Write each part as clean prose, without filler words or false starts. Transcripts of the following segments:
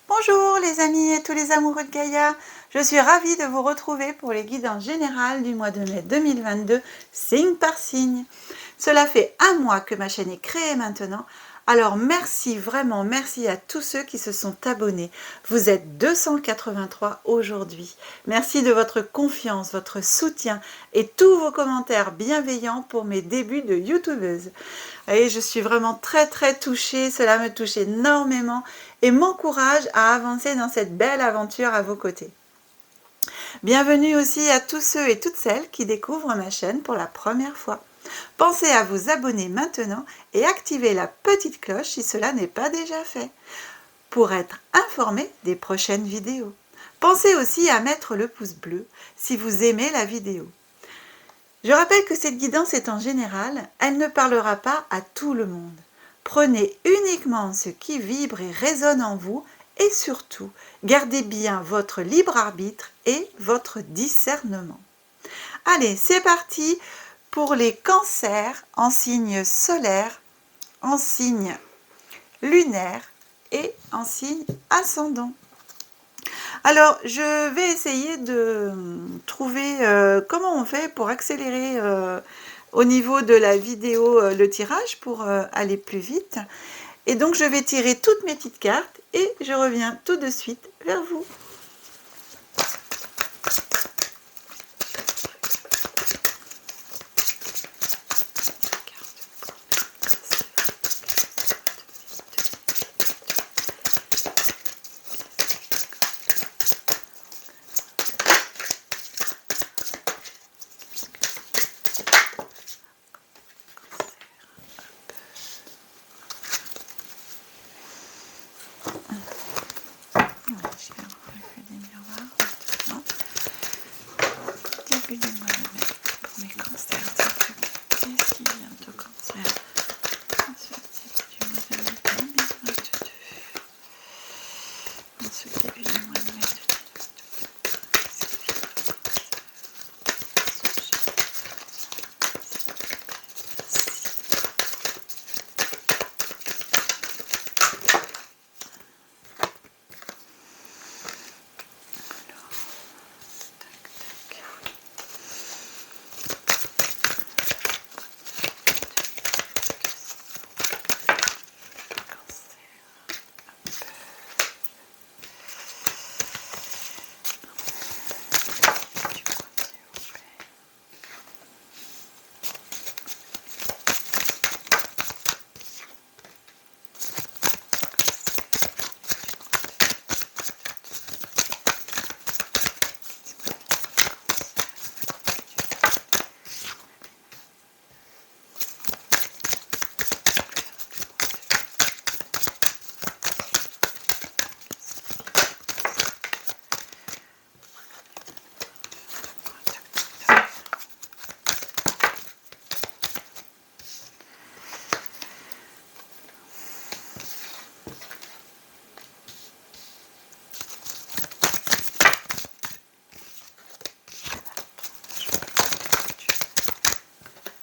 Bonjour les amis et tous les amoureux de Gaïa, je suis ravie de vous retrouver pour les guidances générales du mois de mai 2022, signe par signe. Cela fait un mois que ma chaîne est créée maintenant, alors merci, vraiment merci à tous ceux qui se sont abonnés. Vous êtes 283 aujourd'hui. Merci de votre confiance, votre soutien et tous vos commentaires bienveillants pour mes débuts de youtubeuse. Et je suis vraiment très touchée, cela me touche énormément et m'encourage à avancer dans cette belle aventure à vos côtés. Bienvenue aussi à tous ceux et toutes celles qui découvrent ma chaîne pour la première fois. Pensez à vous abonner maintenant et activer la petite cloche si cela n'est pas déjà fait, pour être informé des prochaines vidéos. Pensez aussi à mettre le pouce bleu si vous aimez la vidéo. Je rappelle que cette guidance est en général, elle ne parlera pas à tout le monde. Prenez uniquement ce qui vibre et résonne en vous et surtout, gardez bien votre libre arbitre et votre discernement. Allez, c'est parti pour les cancers en signe solaire, en signe lunaire et en signe ascendant. Alors, je vais essayer de trouver comment on fait pour accélérer au niveau de la vidéo le tirage pour aller plus vite. Et donc, je vais tirer toutes mes petites cartes et je reviens tout de suite vers vous. Début du mois de mai pour mes cancers. Qu'est-ce qui vient de cancer en ce début du mois de mai 2022? En ce début du mois de mai 2022.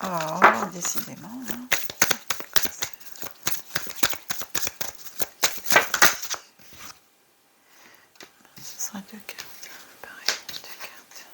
Oh, décidément. Hein. Ce sera deux cartes. Pareil, deux cartes.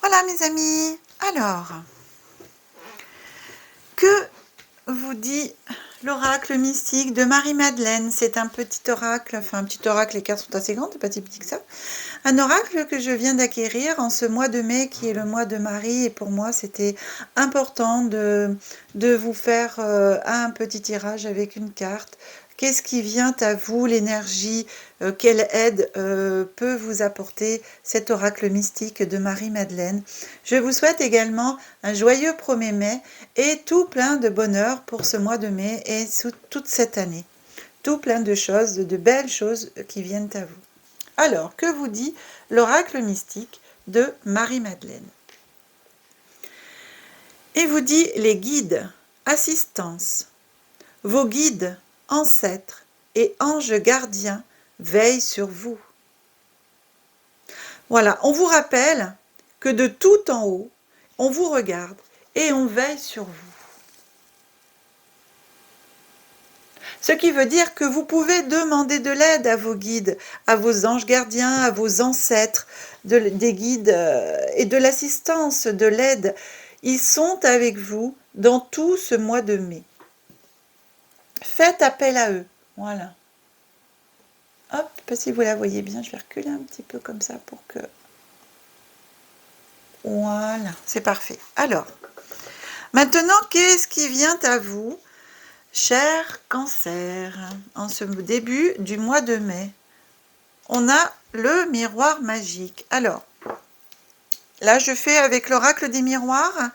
Voilà mes amis, alors, que vous dit l'oracle mystique de Marie-Madeleine? C'est un petit oracle, enfin un petit oracle, les cartes sont assez grandes, pas si petit que ça. Un oracle que je viens d'acquérir en ce mois de mai qui est le mois de Marie, et pour moi c'était important de vous faire un petit tirage avec une carte Qu'est-ce qui vient à vous, l'énergie, quelle aide peut vous apporter cet oracle mystique de Marie-Madeleine? Je vous souhaite également un joyeux 1er mai et tout plein de bonheur pour ce mois de mai et toute cette année. Tout plein de choses, de belles choses qui viennent à vous. Alors, que vous dit l'oracle mystique de Marie-Madeleine? Il vous dit les guides, assistance. Vos guides, ancêtres et anges gardiens veillent sur vous. Voilà, on vous rappelle que de tout en haut, on vous regarde et on veille sur vous. Ce qui veut dire que vous pouvez demander de l'aide à vos guides, à vos anges gardiens, à vos ancêtres, des guides et de l'assistance, de l'aide. Ils sont avec vous dans tout ce mois de mai. Faites appel à eux. Voilà. Hop, si vous la voyez bien, je vais reculer un petit peu comme ça pour que... Voilà, c'est parfait. Alors, maintenant, qu'est-ce qui vient à vous, cher Cancer, en ce début du mois de mai? On a le miroir magique. Alors, là, je fais avec l'oracle des miroirs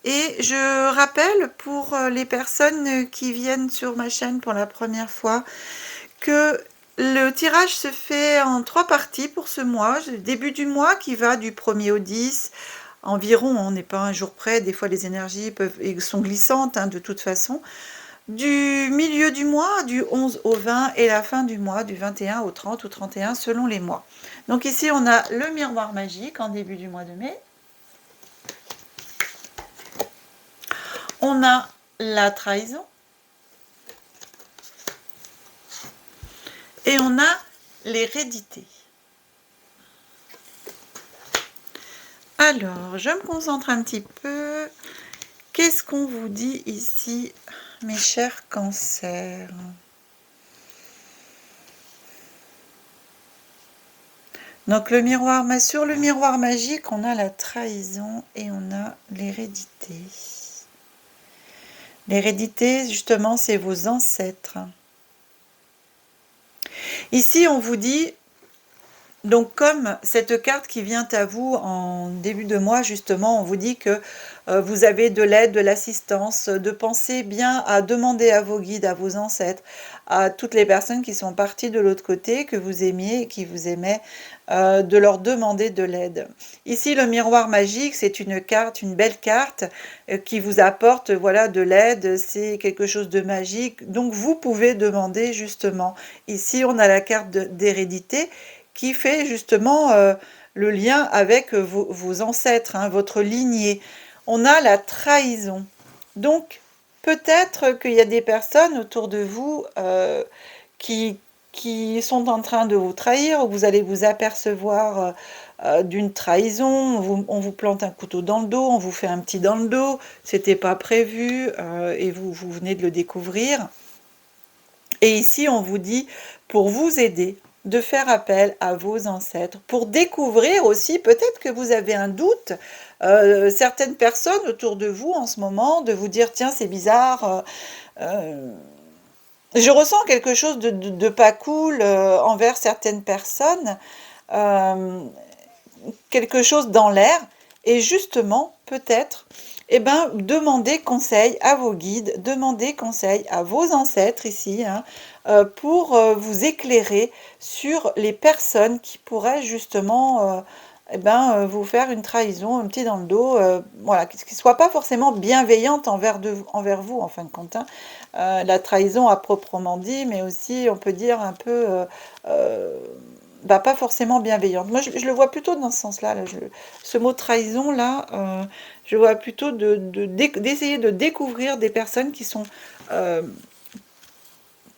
et je rappelle pour les personnes qui viennent sur ma chaîne pour la première fois que le tirage se fait en 3 parties pour ce mois. Le début du mois qui va du 1er au 10, environ, on n'est pas un jour près, des fois les énergies sont glissantes de toute façon. Du milieu du mois, du 11 au 20, et la fin du mois, du 21 au 30 ou 31, selon les mois. Donc ici, on a le miroir magique en début du mois de mai. On a la trahison. Et on a l'hérédité. Alors, je me concentre un petit peu. Qu'est-ce qu'on vous dit ici, mes chers cancers? Donc, sur le miroir magique, on a la trahison et on a l'hérédité. L'hérédité, justement, c'est vos ancêtres. Ici, on vous dit, donc comme cette carte qui vient à vous en début de mois, justement, on vous dit que vous avez de l'aide, de l'assistance, de penser bien à demander à vos guides, à vos ancêtres, à toutes les personnes qui sont parties de l'autre côté, que vous aimiez et qui vous aimaient, de leur demander de l'aide. Ici, le miroir magique, c'est une carte, une belle carte qui vous apporte voilà, de l'aide, c'est quelque chose de magique. Donc, vous pouvez demander justement. Ici, on a la carte d'hérédité qui fait justement le lien avec vos ancêtres, votre lignée. On a la trahison. Donc, peut-être qu'il y a des personnes autour de vous qui sont en train de vous trahir, ou vous allez vous apercevoir d'une trahison, on vous plante un couteau dans le dos, on vous fait un petit dans le dos, c'était pas prévu et vous venez de le découvrir. Et ici, on vous dit, pour vous aider, de faire appel à vos ancêtres, pour découvrir aussi, peut-être que vous avez un doute, certaines personnes autour de vous en ce moment, de vous dire, tiens, c'est bizarre, je ressens quelque chose de pas cool envers certaines personnes, quelque chose dans l'air, et justement, peut-être, demandez conseil à vos guides, demandez conseil à vos ancêtres ici, pour vous éclairer sur les personnes qui pourraient justement vous faire une trahison, un petit dans le dos, voilà, qui ne soit pas forcément bienveillante envers vous, en fin de compte. La trahison à proprement dit, mais aussi, on peut dire, un peu... pas forcément bienveillante. Moi, je le vois plutôt dans ce sens-là. Ce mot trahison, là, je vois plutôt d'essayer de découvrir des personnes qui sont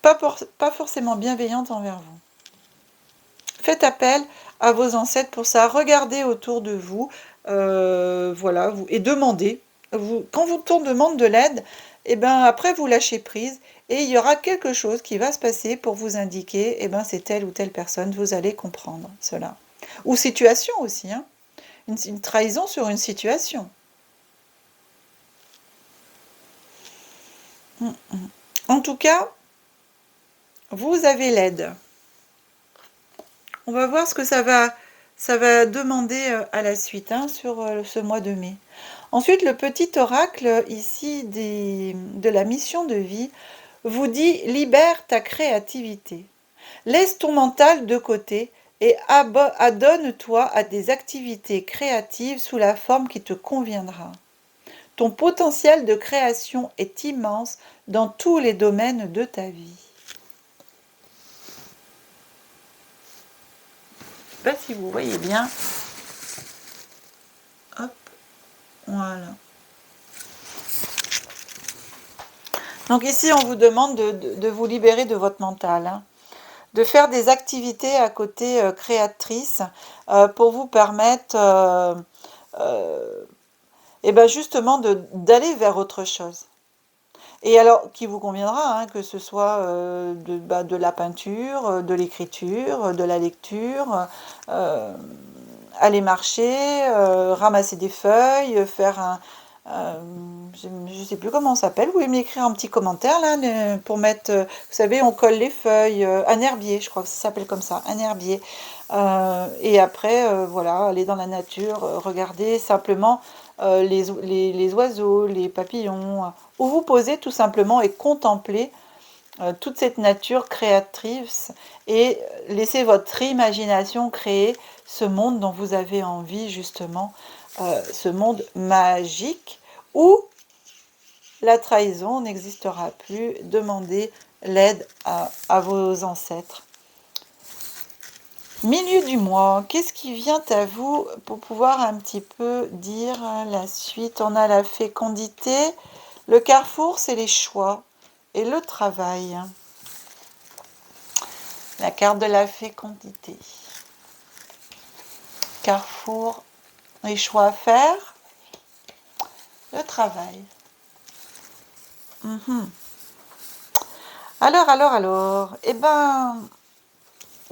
pas forcément bienveillantes envers vous. Faites appel à vos ancêtres pour ça. Regardez autour de vous, voilà, et demandez. Quand on demande de l'aide, après vous lâchez prise et il y aura quelque chose qui va se passer pour vous indiquer, c'est telle ou telle personne, vous allez comprendre cela. Ou situation aussi, une trahison sur une situation. En tout cas, vous avez l'aide. On va voir ce que ça va demander à la suite hein, sur ce mois de mai. Ensuite, le petit oracle ici de la mission de vie vous dit « Libère ta créativité. Laisse ton mental de côté et adonne-toi à des activités créatives sous la forme qui te conviendra. Ton potentiel de création est immense dans tous les domaines de ta vie. » Je ne sais pas si vous voyez bien. Hop, voilà. Donc ici, on vous demande de vous libérer de votre mental, hein, de faire des activités à côté créatrices pour vous permettre et ben justement d'aller vers autre chose. Et alors, qui vous conviendra, hein, que ce soit de la peinture, de l'écriture, de la lecture, aller marcher, ramasser des feuilles, faire un... je ne sais plus comment ça s'appelle, vous pouvez m'écrire un petit commentaire là, pour mettre, vous savez, on colle les feuilles, un herbier, je crois que ça s'appelle comme ça, un herbier. Et après, voilà, aller dans la nature, regarder simplement les oiseaux, les papillons, ou vous poser tout simplement et contempler toute cette nature créatrice et laisser votre imagination créer ce monde dont vous avez envie justement, ce monde magique où la trahison n'existera plus. Demandez l'aide à vos ancêtres. Milieu du mois, qu'est-ce qui vient à vous pour pouvoir un petit peu dire la suite? On a la fécondité, le carrefour c'est les choix et le travail. La carte de la fécondité. Carrefour, les choix à faire, le travail. Alors, eh ben,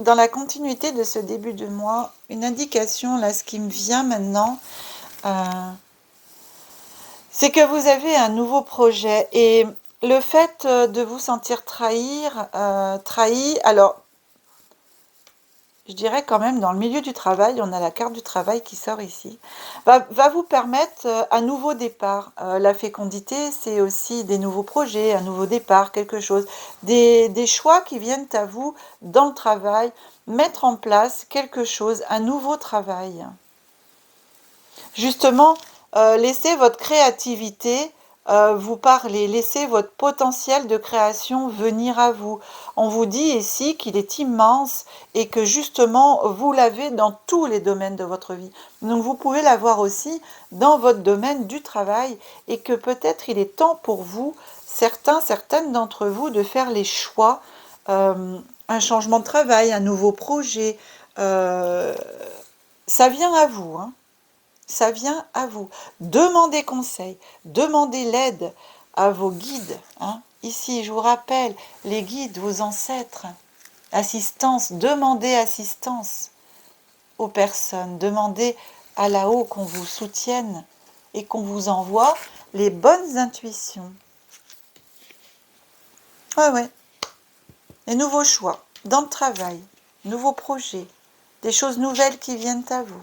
dans la continuité de ce début de mois, une indication, là, ce qui me vient maintenant, c'est que vous avez un nouveau projet. Et le fait de vous sentir trahi, alors, je dirais quand même, dans le milieu du travail, on a la carte du travail qui sort ici, va vous permettre un nouveau départ. La fécondité, c'est aussi des nouveaux projets, un nouveau départ, quelque chose, des choix qui viennent à vous dans le travail, mettre en place quelque chose, un nouveau travail. Justement, laissez votre créativité vous parler, laissez votre potentiel de création venir à vous. On vous dit ici qu'il est immense et que justement, vous l'avez dans tous les domaines de votre vie. Donc, vous pouvez l'avoir aussi dans votre domaine du travail et que peut-être il est temps pour vous, certaines d'entre vous, de faire les choix, un changement de travail, un nouveau projet. Ça vient à vous, hein. Ça vient à vous. Demandez conseil, demandez l'aide à vos guides. Hein. Ici, je vous rappelle, les guides, vos ancêtres, assistance, demandez assistance aux personnes, demandez à là-haut qu'on vous soutienne et qu'on vous envoie les bonnes intuitions. Ouais. Les nouveaux choix dans le travail, nouveaux projets, des choses nouvelles qui viennent à vous.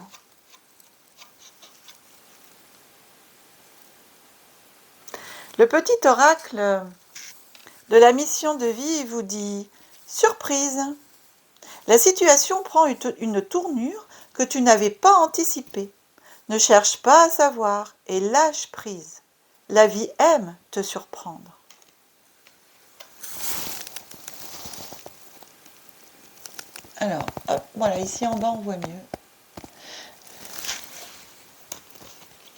Le petit oracle de la mission de vie vous dit « Surprise ! La situation prend une tournure que tu n'avais pas anticipée. Ne cherche pas à savoir et lâche prise. La vie aime te surprendre. » Alors, hop, voilà, ici en bas on voit mieux.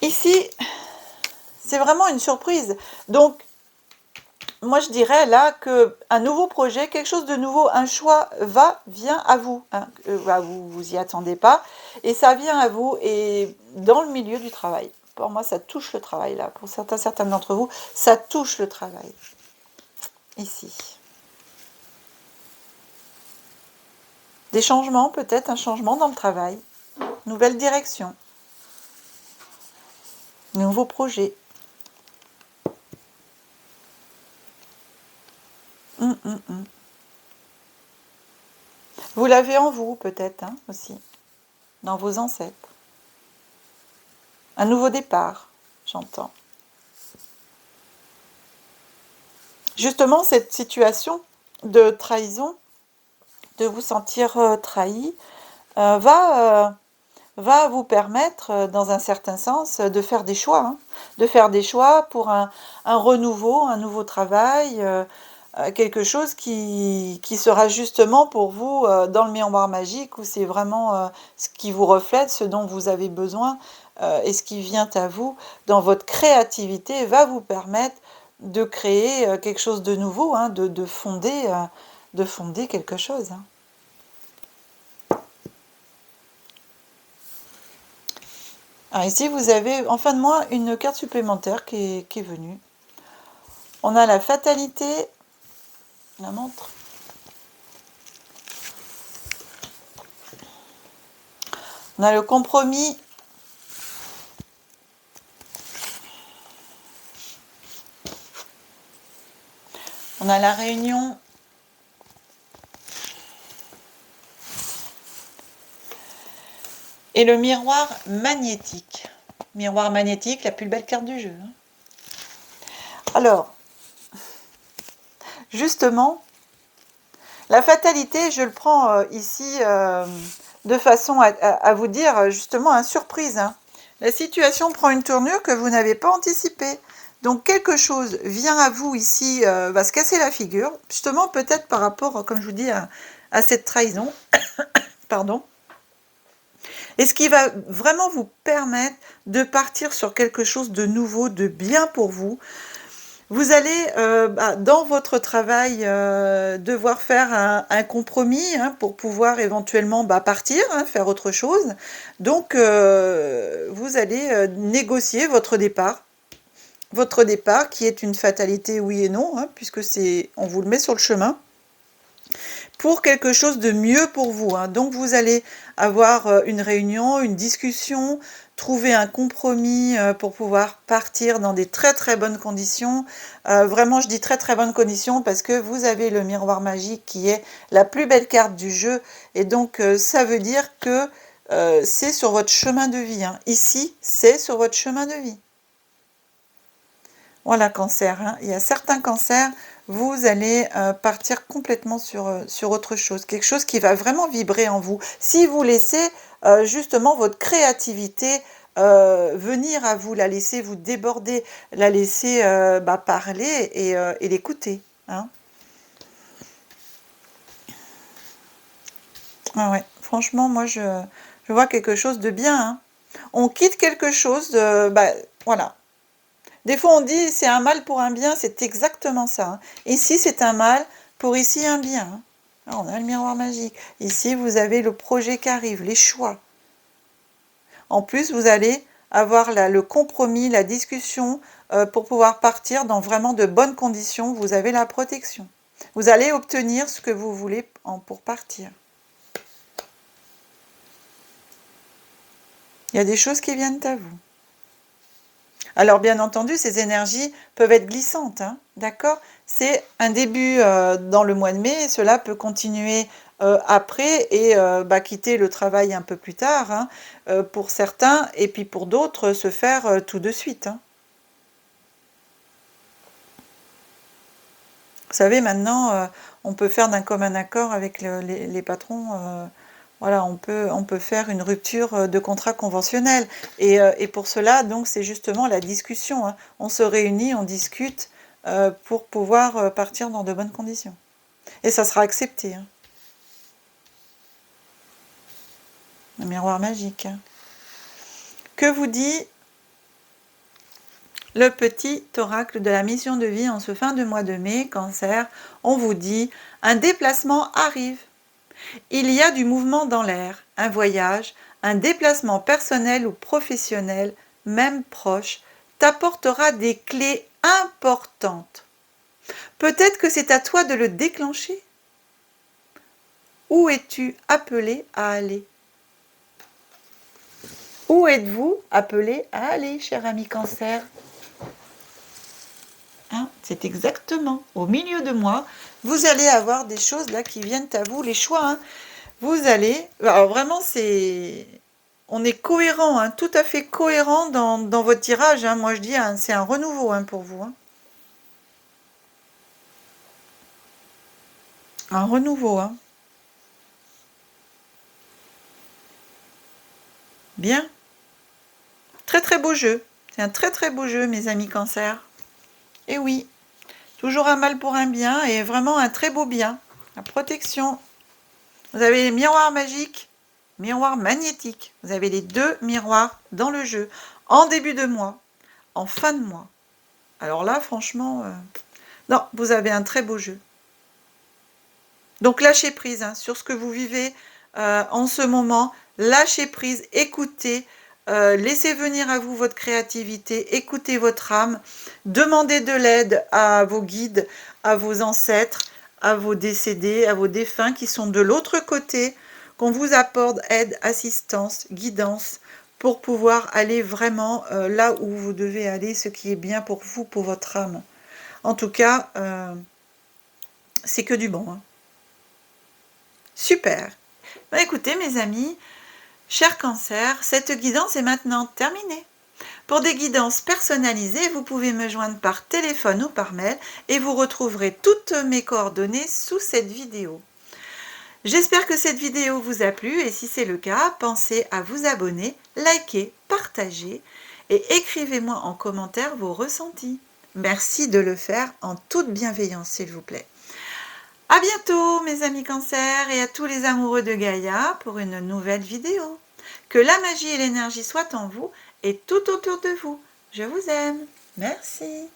Ici, c'est vraiment une surprise. Donc, moi je dirais là qu'un nouveau projet, quelque chose de nouveau, un choix vient à vous. Hein, vous y attendez pas. Et ça vient à vous et dans le milieu du travail. Pour moi, ça touche le travail là. Pour certains d'entre vous, ça touche le travail. Ici. Des changements, peut-être un changement dans le travail. Nouvelle direction. Nouveau projet. Vous l'avez en vous peut-être hein, aussi, dans vos ancêtres. Un nouveau départ, j'entends. Justement, cette situation de trahison, de vous sentir trahi, va vous permettre, dans un certain sens, de faire des choix. Hein, de faire des choix pour un renouveau, un nouveau travail, quelque chose qui sera justement pour vous dans le miroir magique, où c'est vraiment ce qui vous reflète, ce dont vous avez besoin, et ce qui vient à vous dans votre créativité va vous permettre de créer quelque chose de nouveau, hein, de fonder quelque chose. Hein. Alors ici, vous avez en fin de mois une carte supplémentaire qui est venue. On a la fatalité, la montre. On a le compromis. On a la réunion. Et le miroir magnétique. Miroir magnétique, la plus belle carte du jeu. Hein. Alors, justement, la fatalité, je le prends ici de façon à vous dire justement une surprise. Hein. La situation prend une tournure que vous n'avez pas anticipée. Donc quelque chose vient à vous ici, va se casser la figure, justement peut-être par rapport, comme je vous dis, à cette trahison. Pardon. Et ce qui va vraiment vous permettre de partir sur quelque chose de nouveau, de bien pour vous. Vous allez, dans votre travail, devoir faire un compromis hein, pour pouvoir éventuellement partir, hein, faire autre chose. Donc, vous allez négocier votre départ. Votre départ qui est une fatalité, oui et non, hein, puisque on vous le met sur le chemin. Pour quelque chose de mieux pour vous. Hein. Donc, vous allez avoir une réunion, une discussion, trouver un compromis pour pouvoir partir dans des très très bonnes conditions. Vraiment, je dis très très bonnes conditions parce que vous avez le miroir magique qui est la plus belle carte du jeu. Et donc, ça veut dire que c'est sur votre chemin de vie. Hein. Ici, c'est sur votre chemin de vie. Voilà, cancer. Hein. Il y a certains cancers, vous allez partir complètement sur autre chose. Quelque chose qui va vraiment vibrer en vous. Si vous laissez justement votre créativité venir à vous, la laisser vous déborder, la laisser parler et l'écouter. Hein. Ah ouais, franchement, moi, je vois quelque chose de bien. Hein. On quitte quelque chose, voilà. Des fois, on dit c'est un mal pour un bien, c'est exactement ça. Hein. Ici, c'est un mal pour ici un bien. Hein. Alors, on a le miroir magique. Ici, vous avez le projet qui arrive, les choix. En plus, vous allez avoir le compromis, la discussion pour pouvoir partir dans vraiment de bonnes conditions. Vous avez la protection. Vous allez obtenir ce que vous voulez pour partir. Il y a des choses qui viennent à vous. Alors, bien entendu, ces énergies peuvent être glissantes, hein, d'accord? C'est un début dans le mois de mai, et cela peut continuer après et quitter le travail un peu plus tard, hein, pour certains, et puis pour d'autres, se faire tout de suite. Hein. Vous savez, maintenant, on peut faire d'un commun accord avec les patrons. Voilà, on peut faire une rupture de contrat conventionnel. Et pour cela, donc, c'est justement la discussion. Hein. On se réunit, on discute pour pouvoir partir dans de bonnes conditions. Et ça sera accepté. Hein. Le miroir magique. Hein. Que vous dit le petit oracle de la mission de vie en ce fin de mois de mai, Cancer? On vous dit, un déplacement arrive. Il y a du mouvement dans l'air, un voyage, un déplacement personnel ou professionnel, même proche, t'apportera des clés importantes. Peut-être que c'est à toi de le déclencher. Où es-tu appelé à aller? Où êtes-vous appelé à aller, cher ami Cancer? Hein, c'est exactement au milieu de moi. Vous allez avoir des choses là qui viennent à vous, les choix. Hein. vous allez... Alors vraiment, on est cohérent, hein, tout à fait cohérent dans votre tirage. Hein. Moi, je dis, hein, c'est un renouveau hein, pour vous. Hein. Un renouveau. Hein. Bien. Très très beau jeu. C'est un très très beau jeu, mes amis Cancer. Et oui, toujours un mal pour un bien et vraiment un très beau bien. La protection. Vous avez les miroirs magiques, miroirs magnétiques. Vous avez les deux miroirs dans le jeu. En début de mois, en fin de mois. Alors là, franchement, non, vous avez un très beau jeu. Donc lâchez prise hein, sur ce que vous vivez en ce moment. Lâchez prise, écoutez, laissez venir à vous votre créativité, écoutez votre âme, demandez de l'aide à vos guides, à vos ancêtres, à vos décédés, à vos défunts qui sont de l'autre côté, qu'on vous apporte aide, assistance, guidance pour pouvoir aller vraiment là où vous devez aller, ce qui est bien pour vous, pour votre âme. En tout cas, c'est que du bon. Hein. Super. Ben, écoutez mes amis, chers Cancer, cette guidance est maintenant terminée. Pour des guidances personnalisées, vous pouvez me joindre par téléphone ou par mail et vous retrouverez toutes mes coordonnées sous cette vidéo. J'espère que cette vidéo vous a plu et si c'est le cas, pensez à vous abonner, liker, partager et écrivez-moi en commentaire vos ressentis. Merci de le faire en toute bienveillance s'il vous plaît. À bientôt mes amis Cancer et à tous les amoureux de Gaïa pour une nouvelle vidéo. Que la magie et l'énergie soient en vous et tout autour de vous. Je vous aime. Merci.